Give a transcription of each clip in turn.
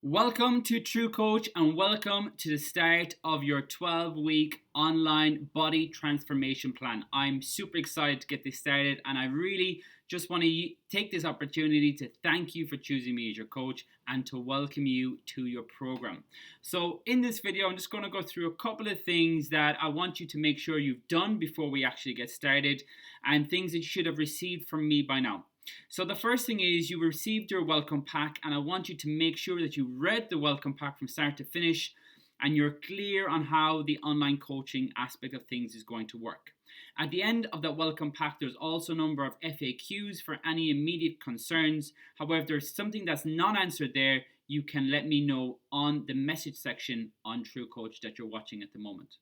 Welcome to True Coach and welcome to the start of your 12-week online body transformation plan. I'm super excited to get this started and I really just want to take this opportunity to thank you for choosing me as your coach and to welcome you to your program. So in this video, I'm just going to go through a couple of things that I want you to make sure you've done before we actually get started and things that you should have received from me by now. So the first thing is you received your welcome pack and I want you to make sure that you read the welcome pack from start to finish and you're clear on how the online coaching aspect of things is going to work. At the end of that welcome pack, there's also a number of FAQs for any immediate concerns. However, if there's something that's not answered there, you can let me know on the message section on True Coach that you're watching at the moment.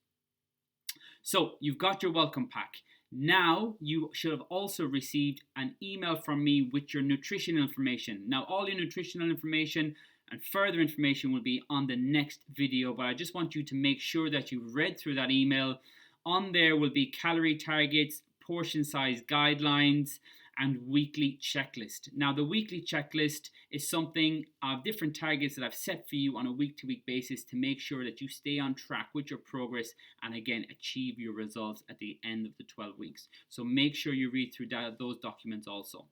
So you've got your welcome pack. Now you should have also received an email from me with your nutritional information. Now all your nutritional information and further information will be on the next video, but I just want you to make sure that you read through that email. On there will be calorie targets, portion size guidelines, and weekly checklist. Now the weekly checklist is something of different targets that I've set for you on a week-to-week basis to make sure that you stay on track with your progress and again achieve your results at the end of the 12 weeks. So make sure you read through those documents also.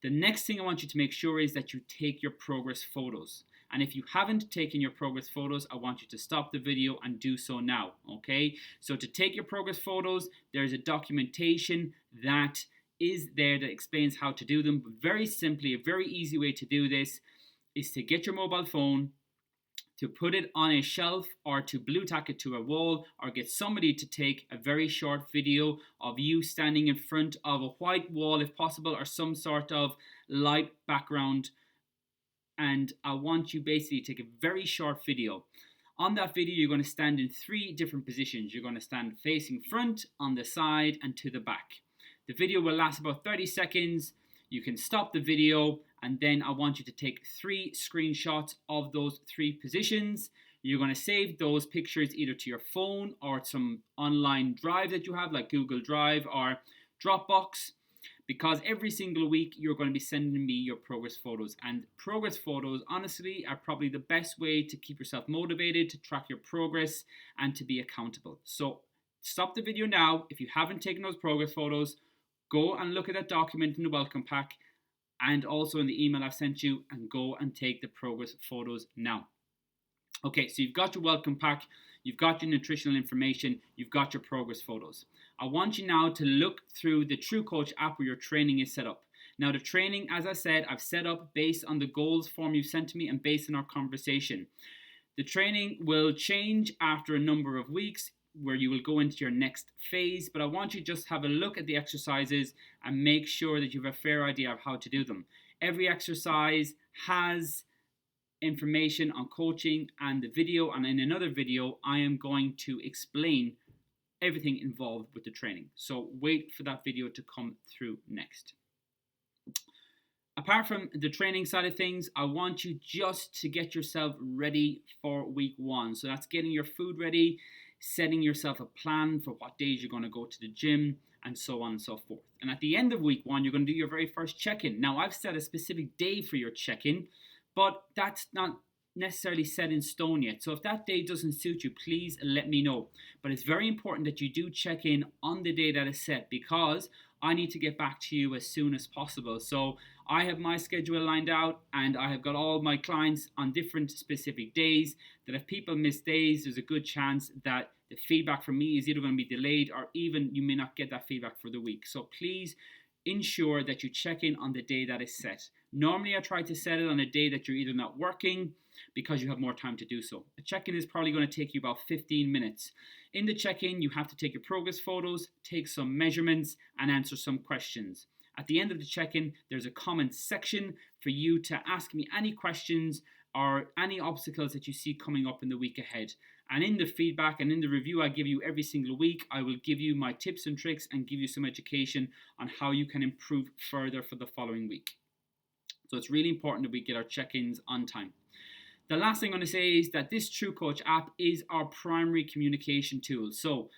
The next thing I want you to make sure is that you take your progress photos. And if you haven't taken your progress photos, I want you to stop the video and do so now, okay? So to take your progress photos, there's a documentation that is there that explains how to do them. But very simply, a very easy way to do this is to get your mobile phone, to put it on a shelf or to blue tack it to a wall or get somebody to take a very short video of you standing in front of a white wall if possible or some sort of light background. And I want you basically to take a very short video. On that video, you're going to stand in 3 different positions. You're going to stand facing front, on the side, and to the back. The video will last about 30 seconds. You can stop the video and then I want you to take 3 screenshots of those 3 positions. You're going to save those pictures either to your phone or some online drive that you have like Google Drive or Dropbox, because every single week you're going to be sending me your progress photos. And progress photos, honestly, are probably the best way to keep yourself motivated, to track your progress, and to be accountable. So stop the video now. If you haven't taken those progress photos, go and look at that document in the welcome pack and also in the email I've sent you and go and take the progress photos now. Okay, so you've got your welcome pack, you've got your nutritional information, you've got your progress photos. I want you now to look through the True Coach app where your training is set up. Now the training, as I said, I've set up based on the goals form you've sent to me and based on our conversation. The training will change after a number of weeks where you will go into your next phase, but I want you to just have a look at the exercises and make sure that you have a fair idea of how to do them. Every exercise has information on coaching and the video, and in another video I am going to explain everything involved with the training. So wait for that video to come through next. Apart from the training side of things, I want you just to get yourself ready for week 1. So that's getting your food ready, setting yourself a plan for what days you're going to go to the gym, and so on and so forth. And at the end of week 1, you're going to do your very first check-in. Now, I've set a specific day for your check-in, but that's not necessarily set in stone yet. So if that day doesn't suit you, please let me know. But it's very important that you do check in on the day that is set, because I need to get back to you as soon as possible. So I have my schedule lined out and I have got all my clients on different specific days that if people miss days, there's a good chance that the feedback from me is either going to be delayed or even you may not get that feedback for the week. So please ensure that you check in on the day that is set. Normally I try to set it on a day that you're either not working because you have more time to do so. A check-in is probably going to take you about 15 minutes. In the check-in, you have to take your progress photos, take some measurements, and answer some questions. At the end of the check-in, there's a comment section for you to ask me any questions or any obstacles that you see coming up in the week ahead. And in the feedback and in the review I give you every single week, I will give you my tips and tricks and give you some education on how you can improve further for the following week. So it's really important that we get our check-ins on time. The last thing I'm going to say is that this True Coach app is our primary communication tool. So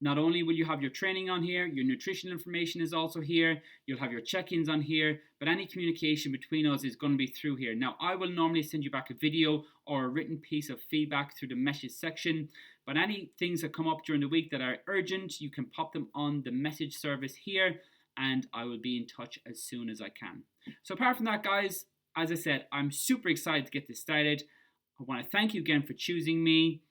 Not only will you have your training on here, your nutritional information is also here, you'll have your check-ins on here, but any communication between us is going to be through here. Now, I will normally send you back a video or a written piece of feedback through the message section, but any things that come up during the week that are urgent, you can pop them on the message service here, and I will be in touch as soon as I can. So apart from that, guys, as I said, I'm super excited to get this started. I want to thank you again for choosing me.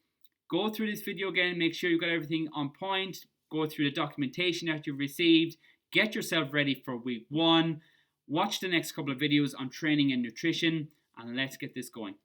Go through this video again, make sure you've got everything on point, go through the documentation that you've received, get yourself ready for week 1, watch the next couple of videos on training and nutrition, and let's get this going.